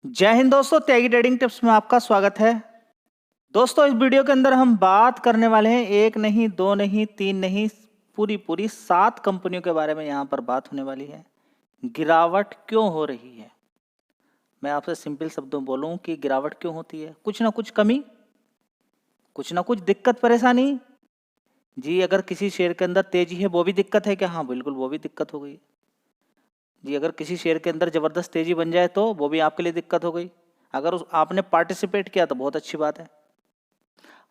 जय हिंद दोस्तों, त्यागी trading tips में आपका स्वागत है। दोस्तों, इस वीडियो के अंदर हम बात करने वाले हैं एक नहीं, दो नहीं, तीन नहीं, पूरी 7 कंपनियों के बारे में यहाँ पर बात होने वाली है। गिरावट क्यों हो रही है? मैं आपसे सिंपल शब्दों में बोलूं कि गिरावट क्यों होती है? कुछ ना कुछ कमी, कुछ ना कुछ दिक्कत परेशानी। जी, अगर किसी शेयर के अंदर तेजी है वो भी दिक्कत है क्या? हाँ, बिल्कुल वो भी दिक्कत हो गई। जी, अगर किसी शेयर के अंदर ज़बरदस्त तेजी बन जाए तो वो भी आपके लिए दिक्कत हो गई। अगर आपने पार्टिसिपेट किया तो बहुत अच्छी बात है।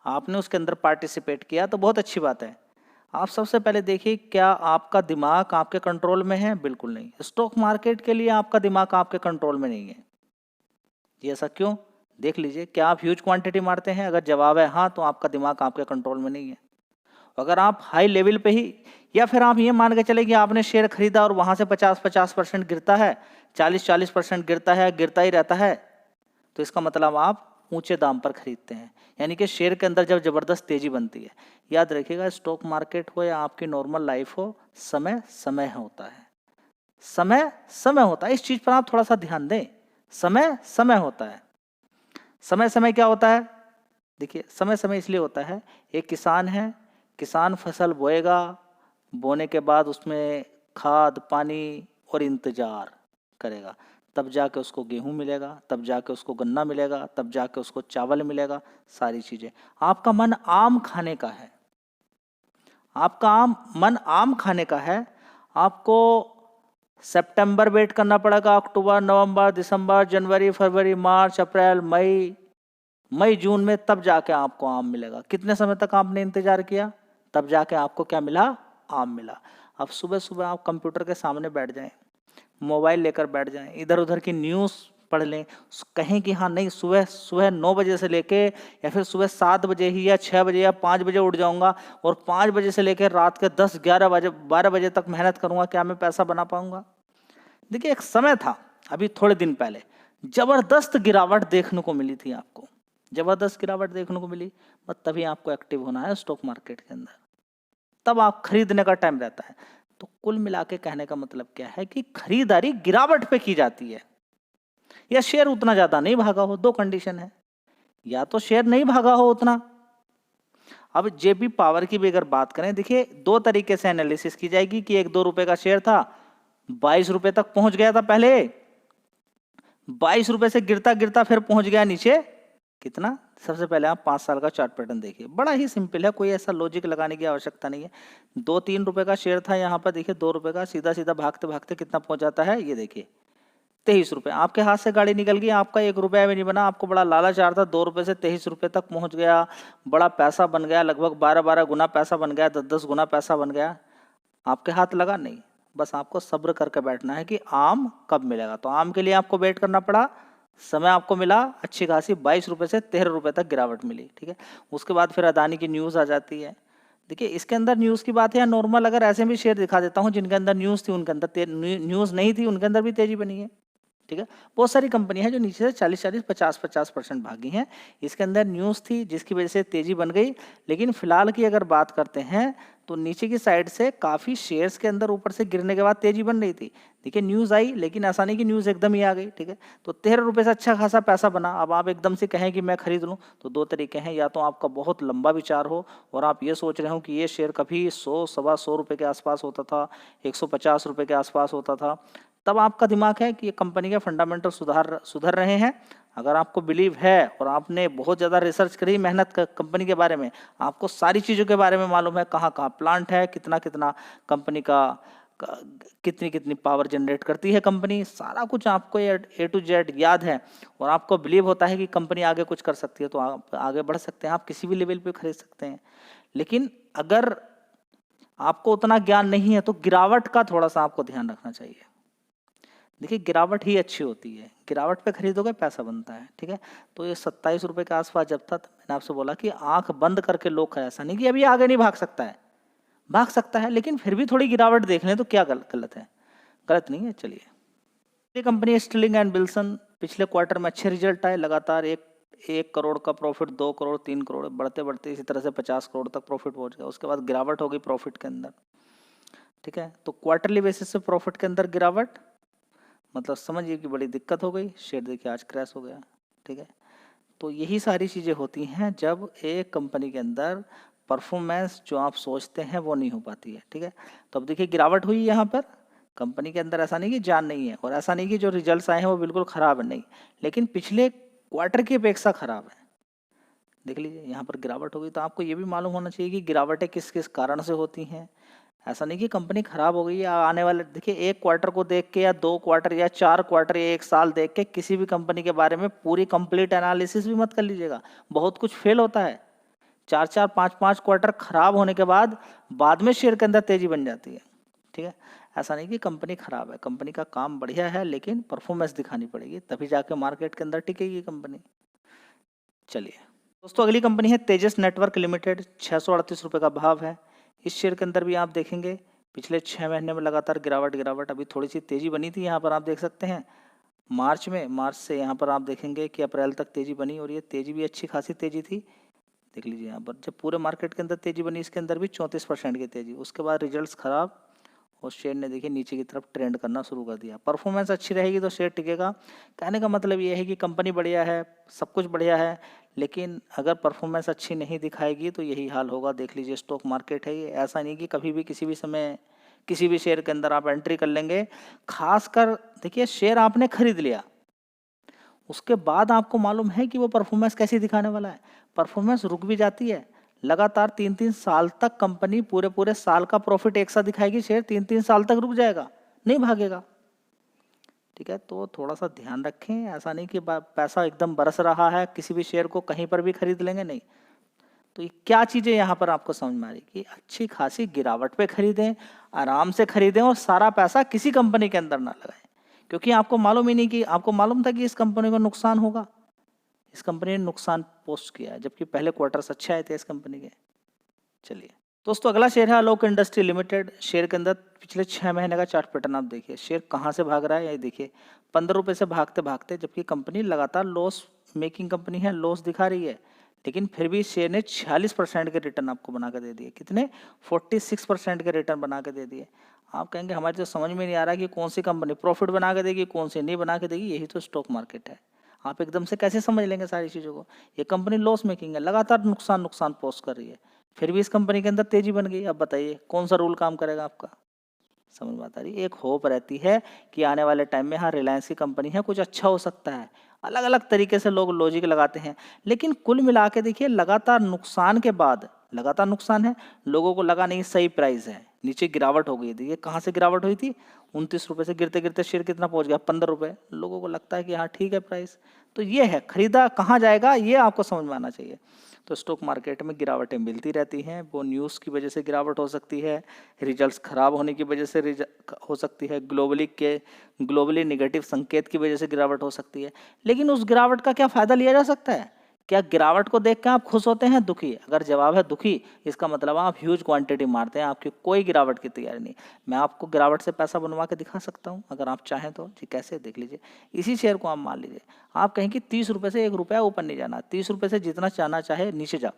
आपने उसके अंदर पार्टिसिपेट किया तो बहुत अच्छी बात है। आप सबसे पहले देखिए, क्या आपका दिमाग आपके कंट्रोल में है? बिल्कुल नहीं। स्टॉक मार्केट के लिए आपका दिमाग आपके कंट्रोल में नहीं है। जी, ऐसा क्यों? देख लीजिए, क्या आप ह्यूज क्वांटिटी मारते हैं? अगर जवाब है हाँ, तो आपका दिमाग आपके कंट्रोल में नहीं है। अगर आप हाई लेवल पे ही, या फिर आप ये मान के चले कि आपने शेयर खरीदा और वहां से 50% गिरता है, 40% गिरता है, गिरता ही रहता है, तो इसका मतलब आप ऊंचे दाम पर खरीदते हैं। यानी कि शेयर के अंदर जब जबरदस्त तेजी बनती है, याद रखिएगा, स्टॉक मार्केट हो या आपकी नॉर्मल लाइफ हो, समय समय होता है। समय समय होता है, इस चीज पर आप थोड़ा सा ध्यान दें। समय समय होता है। समय समय क्या होता है? देखिए, समय समय इसलिए होता है, एक किसान है, किसान फसल बोएगा, बोने के बाद उसमें खाद पानी और इंतजार करेगा, तब जाके उसको गेहूं मिलेगा, तब जाके उसको गन्ना मिलेगा, तब जाके उसको चावल मिलेगा, सारी चीजें। आपका मन आम खाने का है, मन आम खाने का है। आपको सितंबर वेट करना पड़ेगा, अक्टूबर, नवंबर, दिसंबर, जनवरी, फरवरी, मार्च, अप्रैल, मई जून में, तब जाके आपको आम मिलेगा। कितने समय तक आपने इंतजार किया? तब जाके आपको क्या मिला? आम मिला। अब सुबह सुबह आप कंप्यूटर के सामने बैठ जाएं, मोबाइल लेकर बैठ जाएं, इधर उधर की न्यूज़ पढ़ लें, कहें कि हाँ नहीं, सुबह सुबह 9 बजे से लेके, या फिर सुबह 7 बजे ही, या 6 बजे या 5 बजे उठ जाऊंगा और 5 बजे से लेकर रात के 10, 11 बजे, 12 बजे तक मेहनत करूंगा, क्या मैं पैसा बना पाऊंगा? देखिए, एक समय था अभी थोड़े दिन पहले, जबरदस्त गिरावट देखने को मिली थी आपको, जबरदस्त गिरावट देखने को मिली। बस तभी आपको एक्टिव होना है स्टॉक मार्केट के अंदर, तब आप खरीदने का टाइम रहता है। तो कुल मिला के कहने का मतलब क्या है कि खरीदारी गिरावट पे की जाती है, या शेयर उतना ज्यादा नहीं भागा हो। दो कंडीशन है, या तो शेयर नहीं भागा हो उतना। अब जेपी पावर की भी अगर बात करें, देखिए, दो तरीके से एनालिसिस की जाएगी कि 1-2 रुपए का शेयर था, 22 रुपए तक पहुंच गया था पहले, 22 रुपए से गिरता गिरता फिर पहुंच गया नीचे, कितना? सबसे पहले आप 5 साल का चार्ट पैटर्न देखिए, बड़ा ही सिंपल है, कोई ऐसा लॉजिक लगाने की आवश्यकता नहीं है। 2-3 रुपए का शेयर था, यहाँ पर देखिए 2 रुपए का, सीधा सीधा भागते भागते कितना पहुंच जाता है, ये देखिए 23 रुपए। आपके हाथ से गाड़ी निकल गई, आपका 1 रुपया भी नहीं बना, आपको बड़ा लालच आ रहा था, 2 रुपए से 23 रुपए तक पहुंच गया, बड़ा पैसा बन गया, लगभग 12-12 गुना पैसा बन गया, 10-10 गुना पैसा बन गया। आपके हाथ लगा नहीं, बस आपको सब्र करके बैठना है कि आम कब मिलेगा। तो आम के लिए आपको वेट करना पड़ा, समय आपको मिला, अच्छी खासी 22 रुपए से 13 रुपए तक गिरावट मिली, ठीक है। उसके बाद फिर अदानी की न्यूज़ आ जाती है। देखिए, इसके अंदर न्यूज़ की बात है, या नॉर्मल अगर ऐसे भी शेयर दिखा देता हूँ जिनके अंदर न्यूज़ थी, उनके अंदर न्यूज़ नहीं थी, उनके अंदर भी तेजी बनी है, ठीक है। बहुत सारी कंपनी है जो नीचे से 40-40, 50-50% भागी हैं। इसके अंदर न्यूज़ थी जिसकी वजह से तेजी बन गई। लेकिन फिलहाल की अगर बात करते हैं, तो नीचे की साइड से काफ़ी शेयर्स के अंदर ऊपर से गिरने के बाद तेजी बन रही थी। देखिए, न्यूज़ आई, लेकिन ऐसा नहीं कि न्यूज़ एकदम ही आ गई, ठीक है। तो 13 रुपये से अच्छा खासा पैसा बना। अब आप एकदम से कहें कि मैं खरीद लूँ, तो दो तरीके हैं, या तो आपका बहुत लंबा विचार हो और आप ये सोच रहे हो कि ये शेयर कभी 100, सवा 100 रुपये के आसपास होता था, 150 रुपये के आसपास होता था, तब आपका दिमाग है कि ये कंपनी के फंडामेंटल सुधर रहे हैं। अगर आपको बिलीव है और आपने बहुत ज़्यादा रिसर्च करी, मेहनत कर कंपनी के बारे में, आपको सारी चीज़ों के बारे में मालूम है, कहाँ कहाँ प्लांट है, कितना कितना कंपनी का, कितनी कितनी पावर जनरेट करती है कंपनी, सारा कुछ आपको ए टू जेड याद है, और आपको बिलीव होता है कि कंपनी आगे कुछ कर सकती है, तो आप आगे बढ़ सकते हैं, आप किसी भी लेवल पे खरीद सकते हैं। लेकिन अगर आपको उतना ज्ञान नहीं है, तो गिरावट का थोड़ा सा आपको ध्यान रखना चाहिए। देखिए, गिरावट ही अच्छी होती है, गिरावट पे खरीदोगे पैसा बनता है, ठीक है। तो ये 27 रुपये के आसपास जब था, तो मैंने आपसे बोला कि आंख बंद करके लोग खरीद, ऐसा नहीं कि अभी आगे नहीं भाग सकता है, भाग सकता है, लेकिन फिर भी थोड़ी गिरावट देख लें तो क्या गलत है? गलत नहीं है। चलिए, ये कंपनी स्टिलिंग एंड विल्सन, पिछले क्वार्टर में अच्छे रिजल्ट आए, लगातार 1 करोड़ का प्रॉफिट, 2 करोड़, 3 करोड़, बढ़ते बढ़ते इसी तरह से 50 करोड़ तक प्रॉफिट पहुंच गया। उसके बाद गिरावट हो गई प्रॉफिट के अंदर, ठीक है। तो क्वार्टरली बेसिस से प्रॉफिट के अंदर गिरावट, मतलब समझिए कि बड़ी दिक्कत हो गई, शेयर देखिए आज क्रैश हो गया। ठीक है, तो यही सारी चीज़ें होती हैं जब एक कंपनी के अंदर परफॉर्मेंस जो आप सोचते हैं वो नहीं हो पाती है। ठीक है, तो अब देखिए गिरावट हुई यहाँ पर कंपनी के अंदर, ऐसा नहीं कि जान नहीं है और ऐसा नहीं कि जो रिजल्ट्स आए हैं वो बिल्कुल ख़राब है, नहीं, लेकिन पिछले क्वार्टर की अपेक्षा ख़राब है। देख लीजिए यहाँ पर गिरावट हो गई, तो आपको ये भी मालूम होना चाहिए कि गिरावटें किस किस कारण से होती हैं। ऐसा नहीं कि कंपनी खराब हो गई या आने वाले, देखिए एक क्वार्टर को देख के या 2 क्वार्टर या 4 क्वार्टर या 1 साल देख के किसी भी कंपनी के बारे में पूरी कंप्लीट एनालिसिस भी मत कर लीजिएगा। बहुत कुछ फेल होता है, 4-4 5-5 क्वार्टर खराब होने के बाद में शेयर के अंदर तेजी बन जाती है। ठीक है, ऐसा नहीं कि कंपनी खराब है, कंपनी का काम बढ़िया है, लेकिन परफॉर्मेंस दिखानी पड़ेगी, तभी जाके मार्केट के अंदर टिकेगी कंपनी। चलिए दोस्तों, अगली कंपनी है तेजस नेटवर्क लिमिटेड, 638 रुपये का भाव है। इस शेयर के अंदर भी आप देखेंगे पिछले 6 महीने में लगातार गिरावट, अभी थोड़ी सी तेजी बनी थी, यहाँ पर आप देख सकते हैं मार्च से यहाँ पर आप देखेंगे कि अप्रैल तक तेजी बनी और ये तेजी भी अच्छी खासी तेजी थी। देख लीजिए यहाँ पर जब पूरे मार्केट के अंदर तेजी बनी, इसके अंदर भी 34% की तेजी, उसके बाद रिजल्ट्स खराब और शेयर ने देखिए नीचे की तरफ ट्रेंड करना शुरू कर दिया। परफॉर्मेंस अच्छी रहेगी तो शेयर टिकेगा। कहने का मतलब ये है कि कंपनी बढ़िया है, सब कुछ बढ़िया है, लेकिन अगर परफॉर्मेंस अच्छी नहीं दिखाएगी तो यही हाल होगा। देख लीजिए स्टॉक मार्केट है ये, ऐसा नहीं कि कभी भी किसी भी समय किसी भी शेयर के अंदर आप एंट्री कर लेंगे। खासकर देखिए शेयर आपने खरीद लिया, उसके बाद आपको मालूम है कि वो परफॉर्मेंस कैसी दिखाने वाला है। परफॉर्मेंस रुक भी जाती है, लगातार 3-3 साल तक कंपनी पूरे साल का प्रॉफिट एक साथ दिखाएगी, शेयर 3-3 साल तक रुक जाएगा, नहीं भागेगा। ठीक है, तो थोड़ा सा ध्यान रखें, ऐसा नहीं कि पैसा एकदम बरस रहा है, किसी भी शेयर को कहीं पर भी खरीद लेंगे, नहीं। तो ये क्या चीज़ें यहाँ पर आपको समझ में आ रही कि अच्छी खासी गिरावट पे खरीदें, आराम से खरीदें और सारा पैसा किसी कंपनी के अंदर ना लगाएं, क्योंकि आपको मालूम ही नहीं कि आपको मालूम था कि इस कंपनी को नुकसान होगा, इस कंपनी ने नुकसान पोस्ट किया है, जबकि पहले क्वार्टर्स अच्छे आए थे इस कंपनी के। चलिए दोस्तों, अगला शेयर है आलोक इंडस्ट्री लिमिटेड। शेयर के अंदर पिछले 6 महीने का चार्ट पैटर्न आप देखिए, शेयर कहाँ से भाग रहा है, ये देखिए 15 रुपये से भागते भागते, जबकि कंपनी लगातार लॉस मेकिंग कंपनी है, लॉस दिखा रही है, लेकिन फिर भी शेयर ने 46% के रिटर्न आपको बना के दे दिए। कितने? 46% के रिटर्न बना के दे दिए। आप कहेंगे हमारी तो समझ में नहीं आ रहा कि कौन सी कंपनी प्रॉफिट बना के देगी, कौन सी नहीं बना के देगी, यही तो स्टॉक मार्केट है। आप एकदम से कैसे समझ लेंगे सारी चीज़ों को। ये कंपनी लॉस मेकिंग है, लगातार नुकसान पोस्ट कर रही है, फिर भी इस कंपनी के अंदर तेजी बन गई। अब बताइए कौन सा रूल काम करेगा आपका, समझ में आता रही। एक होप रहती है कि आने वाले टाइम में हाँ रिलायंस की कंपनी है, कुछ अच्छा हो सकता है, अलग अलग तरीके से लोग लॉजिक लगाते हैं, लेकिन कुल मिला के देखिए लगातार नुकसान के बाद, लगातार नुकसान है, लोगों को लगा नहीं सही प्राइस है, नीचे गिरावट हो गई। देखिए कहाँ से गिरावट हुई थी, 29 रुपये से गिरते गिरते शेयर कितना पहुंच गया, 15 रुपये। लोगों को लगता है कि हाँ ठीक है प्राइस, तो ये है खरीदा कहाँ जाएगा, ये आपको समझ में आना चाहिए। तो स्टॉक मार्केट में गिरावटें मिलती रहती हैं, वो न्यूज़ की वजह से गिरावट हो सकती है, रिजल्ट्स खराब होने की वजह से हो सकती है, ग्लोबली नेगेटिव संकेत की वजह से गिरावट हो सकती है। लेकिन उस गिरावट का क्या फ़ायदा लिया जा सकता है? क्या गिरावट को देख के आप खुश होते हैं, दुखी? अगर जवाब है दुखी, इसका मतलब आप ह्यूज क्वांटिटी मारते हैं, आपकी कोई गिरावट की तैयारी नहीं। मैं आपको गिरावट से पैसा बनवा के दिखा सकता हूं अगर आप चाहें तो। जी कैसे, देख लीजिए। इसी शेयर को आप मान लीजिए, आप कहें कि 30 रुपये से 1 रुपया ऊपर नहीं जाना, 30 रुपये से जितना चाहना चाहे नीचे जा।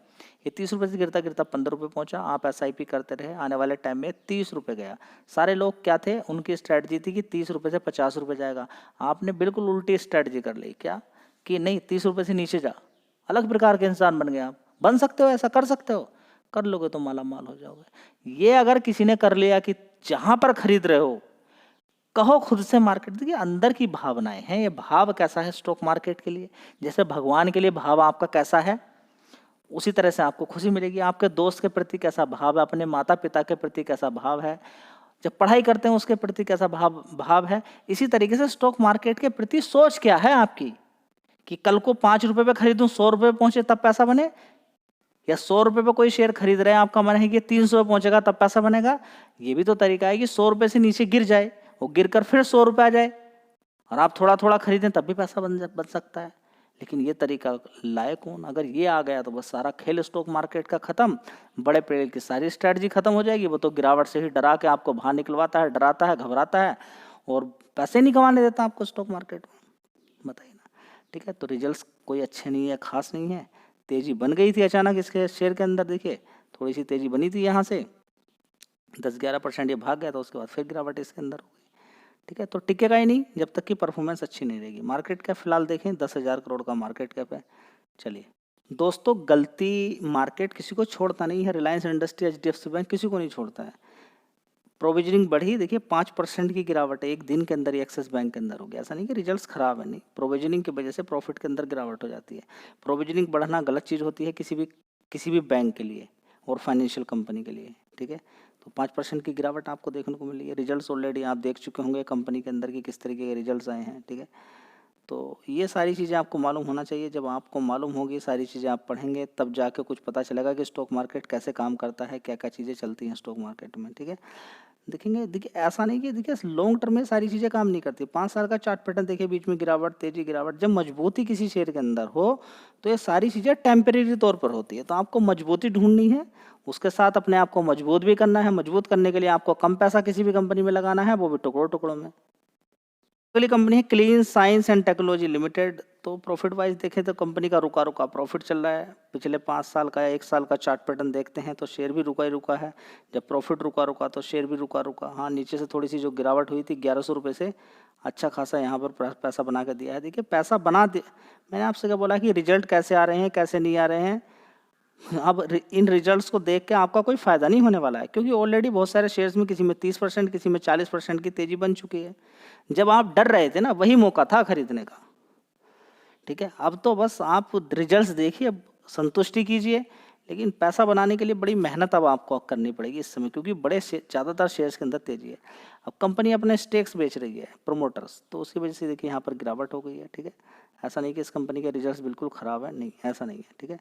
ये 30 रुपये से गिरता गिरता 15 रुपये पहुंचा, आप SIP करते रहे, आने वाले टाइम में 30 रुपये गया। सारे लोग क्या थे, उनकी स्ट्रैटेजी थी कि 30 रुपये से 50 रुपये जाएगा। आपने बिल्कुल उल्टी स्ट्रैटेजी कर ली, क्या कि नहीं 30 रुपये से नीचे जा, अलग प्रकार के इंसान बन गए आप। बन सकते हो, ऐसा कर सकते हो, कर लोगे तो माला माल हो जाओगे। ये अगर किसी ने कर लिया कि जहां पर खरीद रहे हो, कहो खुद से मार्केट, देखिए अंदर की भावनाएं हैं, ये भाव कैसा है स्टॉक मार्केट के लिए, जैसे भगवान के लिए भाव आपका कैसा है, उसी तरह से आपको खुशी मिलेगी। आपके दोस्त के प्रति कैसा भाव है, अपने माता पिता के प्रति कैसा भाव है, जब पढ़ाई करते हैं उसके प्रति कैसा भाव है, इसी तरीके से स्टॉक मार्केट के प्रति सोच क्या है आपकी, कि कल को 5 रुपए पे खरीदूं, 100 रुपए पहुंचे तब पैसा बने, या 100 रुपए पे कोई शेयर खरीद रहे हैं, आपका मन है कि 300 पे पहुंचेगा तब पैसा बनेगा। ये भी तो तरीका है कि 100 रुपए से नीचे गिर जाए, वो गिर कर फिर 100 रुपए आ जाए और आप थोड़ा थोड़ा खरीदें तब भी पैसा बन सकता है। लेकिन ये तरीका लाए कौन? अगर ये आ गया तो बस सारा खेल स्टॉक मार्केट का खत्म, बड़े पेड़ की सारी स्ट्रैटेजी खत्म हो जाएगी। वो तो गिरावट से ही डरा के आपको बाहर निकलवाता है, डराता है, घबराता है और पैसे नहीं कमाने देता आपको स्टॉक मार्केट में, बताइए ना। ठीक है, तो रिजल्ट्स कोई अच्छे नहीं है, खास नहीं है, तेजी बन गई थी अचानक इसके शेयर के अंदर, देखिए थोड़ी सी तेजी बनी थी यहाँ से 10-11% ये भाग गया, तो उसके बाद फिर गिरावट इसके अंदर हो गई। ठीक है, तो टिकेगा ही नहीं जब तक कि परफॉर्मेंस अच्छी नहीं रहेगी। मार्केट कैप फिलहाल देखें 10,000 करोड़ का मार्केट कैप है। चलिए दोस्तों, गलती मार्केट किसी को छोड़ता नहीं है, रिलायंस इंडस्ट्री, HDFC बैंक किसी को नहीं छोड़ता है। प्रोविजनिंग बढ़ी, देखिए 5% की गिरावट है एक दिन के अंदर ही एक्सिस बैंक के अंदर हो गया। ऐसा नहीं कि रिजल्ट्स खराब है, नहीं, प्रोविजनिंग की वजह से प्रॉफिट के अंदर गिरावट हो जाती है। प्रोविजनिंग बढ़ना गलत चीज़ होती है किसी भी बैंक के लिए और फाइनेंशियल कंपनी के लिए, ठीक है। तो 5% की गिरावट आपको देखने को मिली है। रिजल्ट्स ऑलरेडी आप देख चुके होंगे कंपनी के अंदर की किस तरीके के रिजल्ट्स आए हैं, ठीक है। तो ये सारी चीज़ें आपको मालूम होना चाहिए। जब आपको मालूम होगी सारी चीज़ें, आप पढ़ेंगे तब जाके कुछ पता चलेगा कि स्टॉक मार्केट कैसे काम करता है, क्या क्या चीज़ें चलती हैं स्टॉक मार्केट में, ठीक है। देखेंगे, देखिए ऐसा नहीं कि देखिए लॉन्ग टर्म में सारी चीज़ें काम नहीं करती। 5 साल का चार्ट पैटर्न देखिए, बीच में गिरावट, तेजी, गिरावट। जब मजबूती किसी शेयर के अंदर हो तो ये सारी चीज़ें टेम्परेरी तौर पर होती है। तो आपको मजबूती ढूंढनी है, उसके साथ अपने आप को मजबूत भी करना है। मजबूत करने के लिए आपको कम पैसा किसी भी कंपनी में लगाना है, वो भी टुकड़ों टुकड़ों में। अगली कंपनी है clean science and technology limited. तो प्रॉफिट वाइज देखें तो कंपनी का रुका रुका प्रॉफिट चल रहा है। पिछले 5 साल का या 1 साल का चार्ट पैटर्न देखते हैं तो शेयर भी रुका ही रुका है। जब प्रॉफिट रुका रुका तो शेयर भी रुका रुका। हाँ, नीचे से थोड़ी सी जो गिरावट हुई थी 1100 रुपये से अच्छा खासा यहाँ पर पैसा बना के दिया है। देखिए पैसा बना दे, मैंने आपसे क्या बोला कि रिजल्ट कैसे आ रहे हैं कैसे नहीं आ रहे हैं। अब इन रिजल्ट्स को देख के आपका कोई फ़ायदा नहीं होने वाला है, क्योंकि ऑलरेडी बहुत सारे शेयर्स में किसी में 30%, किसी में 40% की तेज़ी बन चुकी है। जब आप डर रहे थे ना, वही मौका था खरीदने का, ठीक है। अब तो बस आप रिजल्ट्स देखिए, संतुष्टि कीजिए, लेकिन पैसा बनाने के लिए बड़ी मेहनत अब आपको करनी पड़ेगी इस समय, क्योंकि बड़े ज़्यादातर शेयर्स के अंदर तेज़ी है। अब कंपनी अपने स्टेक्स बेच रही है, प्रोमोटर्स, तो उसकी वजह से देखिए यहाँ पर गिरावट हो गई है, ठीक है। ऐसा नहीं कि इस कंपनी के रिजल्ट्स बिल्कुल ख़राब है, नहीं, ऐसा नहीं है, ठीक है।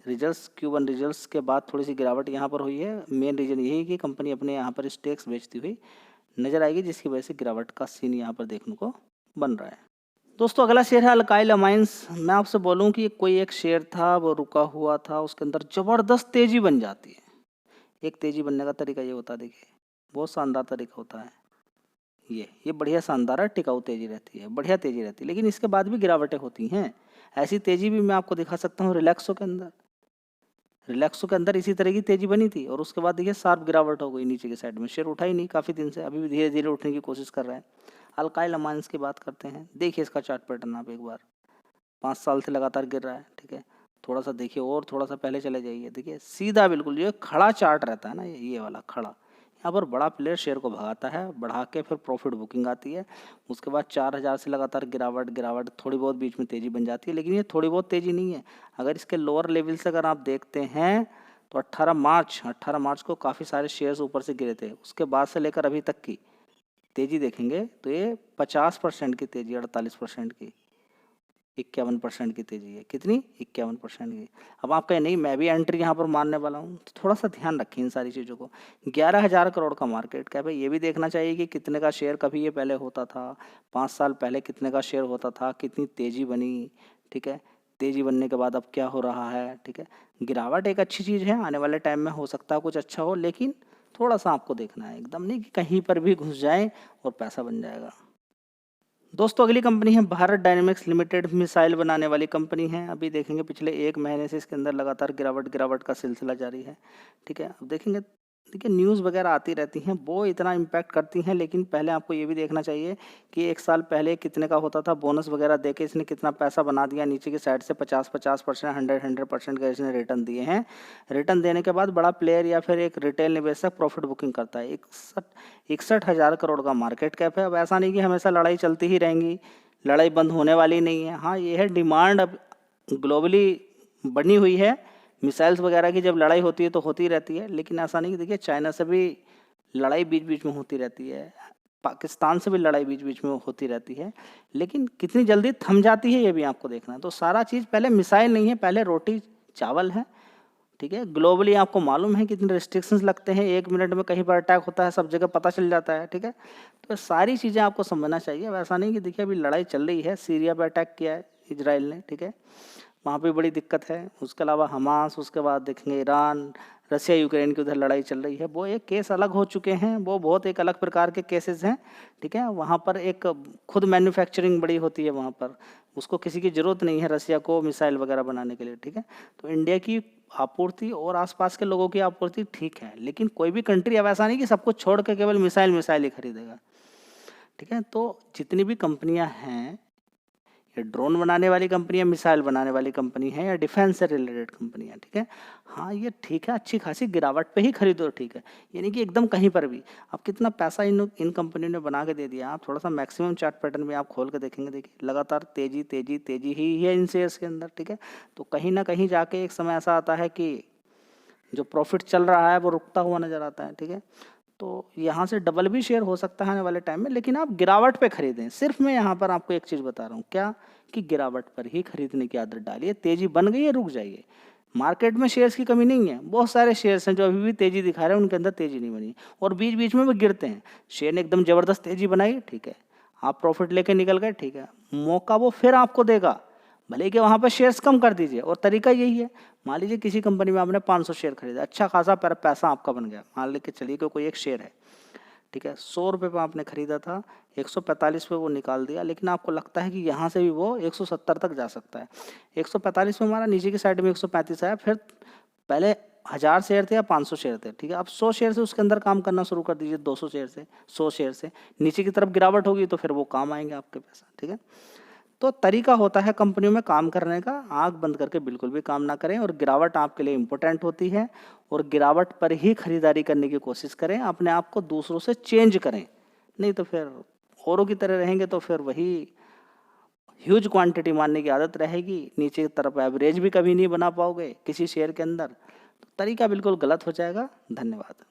रिजल्ट्स Q1 रिजल्ट्स के बाद थोड़ी सी गिरावट यहाँ पर हुई है। मेन रीज़न यही है कि कंपनी अपने यहाँ पर स्टेक्स बेचती हुई नज़र आएगी, जिसकी वजह से गिरावट का सीन यहाँ पर देखने को बन रहा है। दोस्तों अगला शेयर है अल्काइल अमाइंस। मैं आपसे बोलूं कि कोई एक शेयर था, वो रुका हुआ था, उसके अंदर ज़बरदस्त तेज़ी बन जाती है। एक तेज़ी बनने का तरीका ये होता है, देखिए बहुत शानदार तरीका होता है ये बढ़िया शानदार है, टिकाऊ तेज़ी रहती है, बढ़िया तेज़ी रहती है, लेकिन इसके बाद भी गिरावटें होती हैं। ऐसी तेज़ी भी मैं आपको दिखा सकता हूँ रिलैक्सो के अंदर। रिलैक्सो के अंदर इसी तरह की तेज़ी बनी थी और उसके बाद देखिए शार्प गिरावट हो गई नीचे की साइड में। शेयर उठा ही नहीं काफ़ी दिन से, अभी भी धीरे धीरे उठने की कोशिश कर रहा है। अल्काइल अमाइंस की बात करते हैं, देखिए इसका चार्ट पैटर्न आप एक बार, 5 साल से लगातार गिर रहा है, ठीक है। थोड़ा सा देखिए और थोड़ा सा पहले चले जाइए, देखिए सीधा बिल्कुल ये खड़ा चार्ट रहता है ना, ये वाला खड़ा। यहाँ पर बड़ा प्लेयर शेयर को भगाता है, बढ़ा के फिर प्रॉफिट बुकिंग आती है। उसके बाद 4000 से लगातार गिरावट, थोड़ी बहुत बीच में तेज़ी बन जाती है, लेकिन ये थोड़ी बहुत तेज़ी नहीं है। अगर इसके लोअर लेवल से अगर आप देखते हैं तो 18 मार्च को काफ़ी सारे शेयर्स ऊपर से गिरे थे। उसके बाद से लेकर अभी तक की तेज़ी देखेंगे तो ये 50% की तेज़ी, 48% की, 51% की तेज़ी है। कितनी? 51% की। अब आप कहें नहीं मैं भी एंट्री यहाँ पर मारने वाला हूँ, तो थोड़ा सा ध्यान रखें इन सारी चीज़ों को। 11,000 करोड़ का मार्केट कैप है, ये भी देखना चाहिए कि कितने का शेयर कभी ये पहले होता था, 5 साल पहले कितने का शेयर होता था, कितनी तेज़ी बनी, ठीक है। तेज़ी बनने के बाद अब क्या हो रहा है, ठीक है। गिरावट एक अच्छी चीज़ है, आने वाले टाइम में हो सकता है कुछ अच्छा हो, लेकिन थोड़ा सा आपको देखना है, एकदम नहीं कि कहीं पर भी घुस जाए और पैसा बन जाएगा। दोस्तों अगली कंपनी है भारत डायनेमिक्स लिमिटेड, मिसाइल बनाने वाली कंपनी है। अभी देखेंगे पिछले 1 महीने से इसके अंदर लगातार गिरावट का सिलसिला जारी है, ठीक है। अब देखेंगे, देखिए न्यूज़ वगैरह आती रहती हैं, वो इतना इम्पैक्ट करती हैं, लेकिन पहले आपको ये भी देखना चाहिए कि 1 साल पहले कितने का होता था। बोनस वगैरह देके इसने कितना पैसा बना दिया, नीचे की साइड से 50%, 100% का इसने रिटर्न दिए हैं। रिटर्न देने के बाद बड़ा प्लेयर या फिर एक रिटेल निवेशक प्रॉफिट बुकिंग करता है। 61,000 करोड़ का मार्केट कैप है। अब ऐसा नहीं कि हमेशा लड़ाई चलती ही रहेंगी, लड़ाई बंद होने वाली नहीं है। हाँ, ये है डिमांड अब ग्लोबली बनी हुई है, मिसाइल्स वगैरह की जब लड़ाई होती है तो होती रहती है, लेकिन ऐसा नहीं कि देखिए चाइना से भी लड़ाई बीच बीच में होती रहती है, पाकिस्तान से भी लड़ाई बीच बीच में होती रहती है, लेकिन कितनी जल्दी थम जाती है ये भी आपको देखना है। तो सारा चीज़ पहले मिसाइल नहीं है, पहले रोटी चावल है, ठीक है। ग्लोबली आपको मालूम है कितने रिस्ट्रिक्शंस लगते हैं, 1 मिनट में कहीं पर अटैक होता है, सब जगह पता चल जाता है, ठीक है। तो सारी चीज़ें आपको समझना चाहिए। अब ऐसा नहीं कि देखिए अभी लड़ाई चल रही है, सीरिया पर अटैक किया है इजराइल ने, ठीक है, वहाँ पे बड़ी दिक्कत है। उसके अलावा हमास, उसके बाद देखेंगे ईरान, रसिया यूक्रेन की उधर लड़ाई चल रही है, वो एक केस अलग हो चुके हैं, वो बहुत एक अलग प्रकार के केसेस हैं, ठीक है। वहाँ पर एक खुद मैन्युफैक्चरिंग बड़ी होती है वहाँ पर, उसको किसी की ज़रूरत नहीं है रसिया को मिसाइल वगैरह बनाने के लिए, ठीक है। तो इंडिया की आपूर्ति और आसपास के लोगों की आपूर्ति ठीक है, लेकिन कोई भी कंट्री अब ऐसा नहीं कि सब कुछ छोड़ के केवल मिसाइल ही खरीदेगा, ठीक है। तो जितनी भी कंपनियां हैं, ये ड्रोन बनाने वाली कंपनी है, मिसाइल बनाने वाली कंपनी है, या डिफेंस से रिलेटेड कंपनी है, ठीक है, हाँ ये ठीक है, अच्छी खासी गिरावट पे ही खरीदो, ठीक है, यानी कि एकदम कहीं पर भी। अब कितना पैसा इन कंपनियों ने बना के दे दिया, आप थोड़ा सा मैक्सिमम चार्ट पैटर्न में आप खोल के देखेंगे, देखिए लगातार तेजी तेजी तेजी ही है इन शेयर्स के अंदर, ठीक है। तो कहीं ना कहीं जाके एक समय ऐसा आता है कि जो प्रॉफिट चल रहा है वो रुकता हुआ नजर आता है, ठीक है। तो यहाँ से डबल भी शेयर हो सकता है आने वाले टाइम में, लेकिन आप गिरावट पे खरीदें। सिर्फ मैं यहाँ पर आपको एक चीज़ बता रहा हूँ, क्या कि गिरावट पर ही खरीदने की आदत डालिए। तेजी बन गई है, रुक जाइए। मार्केट में शेयर्स की कमी नहीं है, बहुत सारे शेयर्स हैं जो अभी भी तेजी दिखा रहे हैं, उनके अंदर तेजी नहीं बनी और बीच बीच में वो गिरते हैं। शेयर ने एकदम जबरदस्त तेजी बनाई, ठीक है, आप प्रॉफिट लेके निकल गए, ठीक है, मौका वो फिर आपको देगा, भले कि वहाँ पर शेयर्स कम कर दीजिए। और तरीका यही है, मान लीजिए किसी कंपनी में आपने 500 शेयर खरीदा, अच्छा खासा पैसा आपका बन गया, मान लेके चलिए कि कोई एक शेयर है, ठीक है, 100 रुपये पर आपने खरीदा था, 145 पे वो निकाल दिया, लेकिन आपको लगता है कि यहाँ से भी वो 170 तक जा सकता है। 145 में हमारा नीचे की साइड में 135 आया, फिर पहले 1000 शेयर थे या 500 शेयर थे, ठीक है, अब 100 शेयर से उसके अंदर काम करना शुरू कर दीजिए, 200 शेयर से, 100 शेयर से नीचे की तरफ गिरावट होगी तो फिर वो काम आएंगे आपके पैसा, ठीक है। तो तरीका होता है कंपनियों में काम करने का, आंख बंद करके बिल्कुल भी काम ना करें, और गिरावट आपके लिए इम्पोर्टेंट होती है, और गिरावट पर ही खरीदारी करने की कोशिश करें, अपने आप को दूसरों से चेंज करें, नहीं तो फिर औरों की तरह रहेंगे तो फिर वही ह्यूज क्वांटिटी मानने की आदत रहेगी, नीचे की तरफ एवरेज भी कभी नहीं बना पाओगे किसी शेयर के अंदर, तो तरीका बिल्कुल गलत हो जाएगा। धन्यवाद।